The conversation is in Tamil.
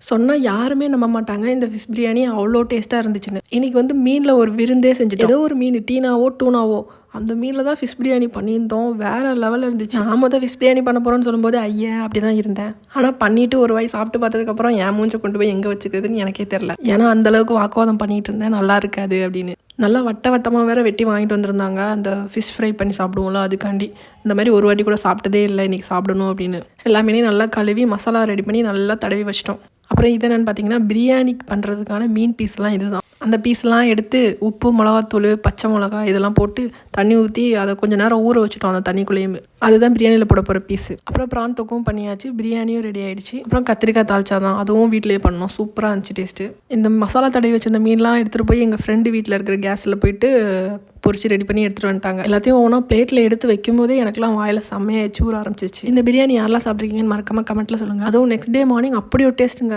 சொன்னா யாருமே நம்ப மாட்டாங்க. இந்த ஃபிஷ் பிரியாணி அவ்வளோ டேஸ்ட்டா இருந்துச்சுன்னு. இன்னைக்கு வந்து மீன்ல ஒரு விருந்தே செஞ்சுட்டோம். ஏதோ ஒரு மீன் டீனாவோ, டூனாவோ அந்த மீன்ல தான் ஃபிஷ் பிரியாணி பண்ணியிருந்தோம். வேற லெவல்ல இருந்துச்சு. நான் மொத ஃபிஷ் பிரியாணி பண்ண போறேன்னு சொல்லும்போது ஐயா அப்படிதான் இருந்தேன். ஆனா பண்ணிட்டு ஒரு வாய் சாப்பிட்டு பார்த்ததுக்கப்புறம் என் மூஞ்ச கொண்டு போய் எங்க வச்சுக்கிறதுன்னு எனக்கே தெரியல. ஏன்னா அந்த அளவுக்கு வாக்குவாதம் பண்ணிட்டு இருந்தேன். நல்லா இருக்காது அப்படின்னு. நல்லா வட்ட வட்டமாக வேற வெட்டி வாங்கிட்டு வந்திருந்தாங்க. அந்த ஃபிஷ் ஃப்ரை பண்ணி சாப்பிடுவோம்ல அதுக்காண்டி. இந்த மாதிரி ஒரு வாட்டி கூட சாப்பிட்டதே இல்லை இன்றைக்கி சாப்பிடணும் அப்படின்னு. எல்லாமே நல்லா கழுவி மசாலா ரெடி பண்ணி நல்லா தடவி வச்சிட்டோம். அப்புறம் இது என்னென்னு பார்த்தீங்கன்னா பிரியாணி பண்ணுறதுக்கான மீன் பீஸ்லாம் இதுதான். அந்த பீஸ்லாம் எடுத்து உப்பு, மிளகாத்தூள், பச்சை மிளகா இதெல்லாம் போட்டு தண்ணி ஊற்றி அதை கொஞ்சம் நேரம் ஊற வச்சுட்டோம் அந்த தண்ணிக்குள்ளேயும். அதுதான் பிரியாணியில் போட போகிற பீஸு. அப்புறம் ப்ரான் தொக்கும் பண்ணியாச்சு, பிரியாணியும் ரெடி ஆகிடுச்சு. அப்புறம் கத்திரிக்காய் தாளிச்சா தான் அதுவும் வீட்டிலேயே பண்ணோம். சூப்பராக இருந்துச்சு டேஸ்ட்டு. இந்த மசாலா தடவி வச்சிருந்த மீன்லாம் எடுத்துகிட்டு போய் எங்கள் ஃப்ரெண்டு வீட்டில் இருக்கிற கேஸில் போயிட்டு பொரிச்சு ரெடி பண்ணி எடுத்துகிட்டு வந்துட்டாங்க. எல்லாத்தையும் ஒவ்வொன்றா பிளேட்டில் எடுத்து வைக்கும் போதே எனக்குலாம் வாயில் செம்மையாக எச்சு ஊற ஆரம்பிச்சிச்சு. இந்த பிரியாணி யாரெல்லாம் சாப்பிட்ருக்கீங்கன்னு மறக்காமல் கமெண்ட்டில் சொல்லுங்கள். அதுவும் நெக்ஸ்ட் டே மார்னிங் அப்படி ஒரு டேஸ்ட்டுங்க.